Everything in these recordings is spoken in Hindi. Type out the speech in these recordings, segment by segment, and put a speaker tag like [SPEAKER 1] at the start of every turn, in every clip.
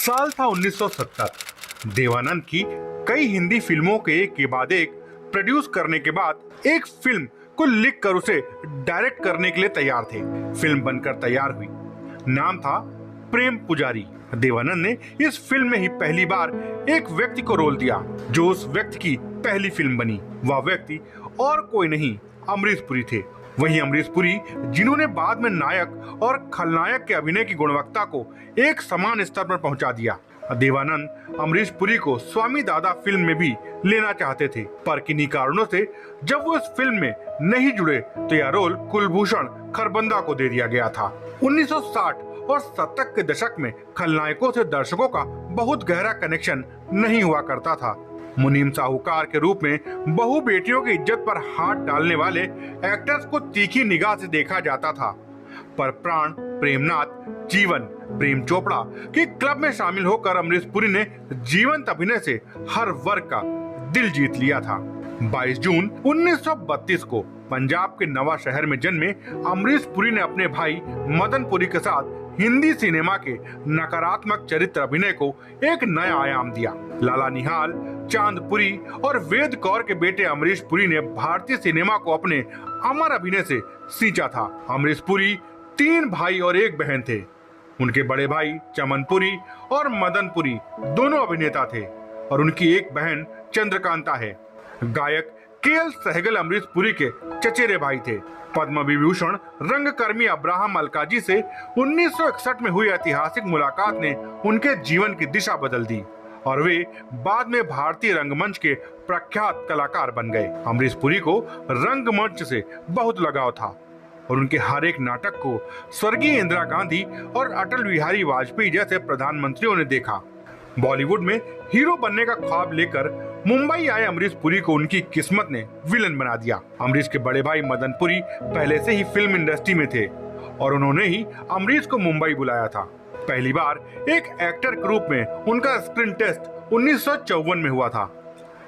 [SPEAKER 1] साल था 1970। देवानंद की कई हिंदी फिल्मों के एक के बाद एक प्रोड्यूस करने के बाद एक फिल्म को लिख कर उसे डायरेक्ट करने के लिए तैयार थे। फिल्म बनकर तैयार हुई, नाम था प्रेम पुजारी। देवानंद ने इस फिल्म में ही पहली बार एक व्यक्ति को रोल दिया जो उस व्यक्ति की पहली फिल्म बनी। वह व्यक्ति और कोई नहीं, अमरीश पुरी थे। वही अमरीश पुरी जिन्होंने बाद में नायक और खलनायक के अभिनय की गुणवत्ता को एक समान स्तर पर पहुंचा दिया। देवानंद अमरीश पुरी को स्वामी दादा फिल्म में भी लेना चाहते थे, पर किन्हीं कारणों से जब वो इस फिल्म में नहीं जुड़े तो यह रोल कुलभूषण खरबंदा को दे दिया गया था। 1960 और 70 के दशक में खलनायकों से दर्शकों का बहुत गहरा कनेक्शन नहीं हुआ करता था। मुनीम साहूकार के रूप में बहु बेटियों की इज्जत पर हाथ डालने वाले एक्टर्स को तीखी निगाह से देखा जाता था, पर प्राण प्रेमनाथ, जीवन, प्रेम चोपड़ा के क्लब में शामिल होकर अमरीश पुरी ने जीवंत अभिनय से हर वर्ग का दिल जीत लिया था। 22 जून 1932 को पंजाब के नवा शहर में जन्मे अमरीश पुरी ने अपने भाई मदन पुरी के साथ हिंदी सिनेमा के नकारात्मक चरित्र अभिनय को एक नया आयाम दिया। लाला निहाल, चांद पुरी और वेद कौर के बेटे अमरीश पुरी ने भारतीय सिनेमा को अपने अमर अभिनय से सींचा था। अमरीश पुरी 3 भाई और 1 बहन थे। उनके बड़े भाई चमन पुरी और मदन पुरी दोनों अभिनेता थे और उनकी एक बहन चंद्रकांता है। गायक केएल सहगल अमरीश पुरी के चचेरे भाई थे। पद्म विभूषण रंगकर्मी अब्राहम अलकाजी से 1961 में हुई ऐतिहासिक मुलाकात ने उनके जीवन की दिशा बदल दी और वे बाद में भारतीय रंगमंच के प्रख्यात कलाकार बन गए। अमरीश पुरी को रंगमंच से बहुत लगाव था और उनके हर एक नाटक को स्वर्गीय इंदिरा गांधी और अटल बिहारी वाजपेयी जैसे प्रधानमंत्रियों ने देखा। बॉलीवुड में हीरो बनने का ख्वाब लेकर मुंबई आए अमरीश पुरी को उनकी किस्मत ने विलन बना दिया। अमरीश के बड़े भाई मदन पुरी पहले से ही फिल्म इंडस्ट्री में थे और उन्होंने ही अमरीश को मुंबई बुलाया था। पहली बार एक एक्टर के रूप में उनका स्क्रीन टेस्ट 1954 में हुआ था।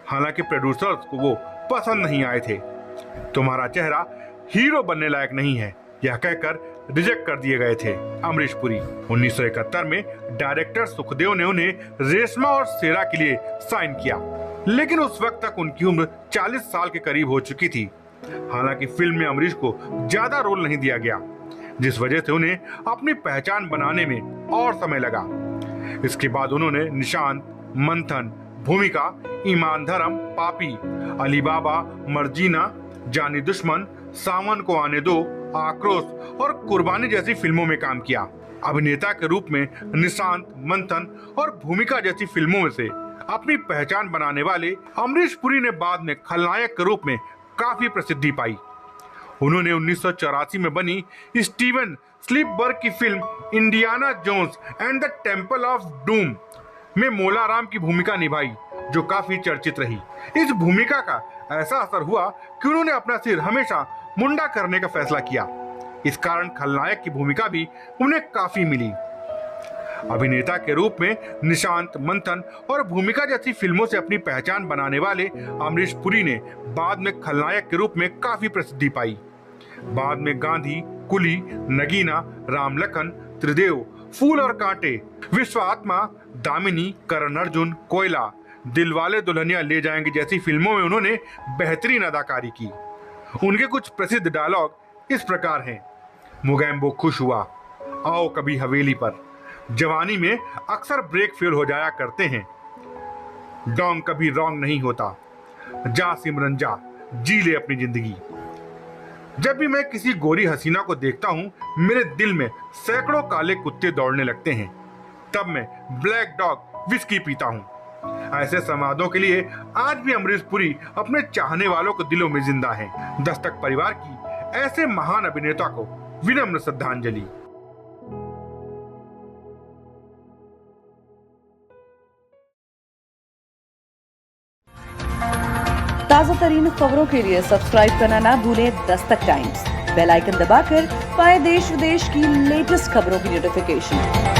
[SPEAKER 1] हालांकि प्रोड्यूसर्स को वो पसंद नहीं आए थे। तुम्हारा चेहरा हीरो बनने लायक नहीं है, यह कहकर रिजेक्ट कर दिए गए थे अमरीश पुरी। 1971 में डायरेक्टर सुखदेव ने उन्हें रेशमा और शेरा के लिए साइन किया, लेकिन उस वक्त तक उनकी उम्र 40 साल के करीब हो चुकी थी। हालांकि फिल्म में अमरीश को ज्यादा रोल नहीं दिया गया, जिस वजह से उन्हें अपनी पहचान बनाने में और समय लगा। इसके बाद उन्होंने निशांत, मंथन, भूमिका, ईमान धर्म, पापी, अली बाबा, मर्जीना, जानी दुश्मन, सावन को आने दो, आक्रोश और कुर्बानी जैसी फिल्मों में काम किया। अभिनेता के रूप में निशांत, मंथन और भूमिका जैसी फिल्मों में से अपनी पहचान बनाने वाले अमरीश पुरी ने बाद में खलनायक के रूप में काफी प्रसिद्धि पाई। उन्होंने 1984 में बनी स्टीवन स्पीलबर्ग की film Indiana Jones and the Temple of Doom में मोला राम की भूमिका निभाई, जो काफी चर्चित रही। इस भूमिका का ऐसा असर हुआ कि उन्होंने अपना सिर हमेशा मुंडा करने का फैसला किया। इस कारण खलनायक की भूमिका भी उन्हें काफी मिली। अभिनेता के रूप में निशांत, मंथन और भूमिका जैसी फिल्मों से अपनी पहचान बनाने वाले अमरीश पुरी ने बाद में खलनायक के रूप में काफी प्रसिद्धि पाई। बाद में गांधी, कुली, नगीना, राम लखन, त्रिदेव, फूल और कांटे, विश्व आत्मा, दामिनी, करण अर्जुन, कोयला, दिलवाले दुल्हनिया ले जाएंगे जैसी फिल्मों में उन्होंने बेहतरीन अदाकारी की। उनके कुछ प्रसिद्ध डायलॉग इस प्रकार हैं: मुगैम्बो खुश हुआ, आओ कभी हवेली पर, जवानी में अक्सर ब्रेक फेल हो जाया करते हैं, डोंग कभी रॉन्ग नहीं होता, जा सिमरन जा, जी ले अपनी जिंदगी। जब भी मैं किसी गोरी हसीना को देखता हूँ, मेरे दिल में सैकड़ों काले कुत्ते दौड़ने लगते हैं, तब मैं ब्लैक डॉग विस्की पीता हूँ। ऐसे संवादों के लिए आज भी अमरीश पुरी अपने चाहने वालों के दिलों में जिंदा हैं। दस्तक परिवार की ऐसे महान अभिनेता को विनम्र श्रद्धांजलि।
[SPEAKER 2] ताजा तरीन खबरों के लिए सब्सक्राइब करना ना भूलें दस्तक टाइम्स। बेल आइकन दबाकर पाएं देश विदेश की लेटेस्ट खबरों की नोटिफिकेशन।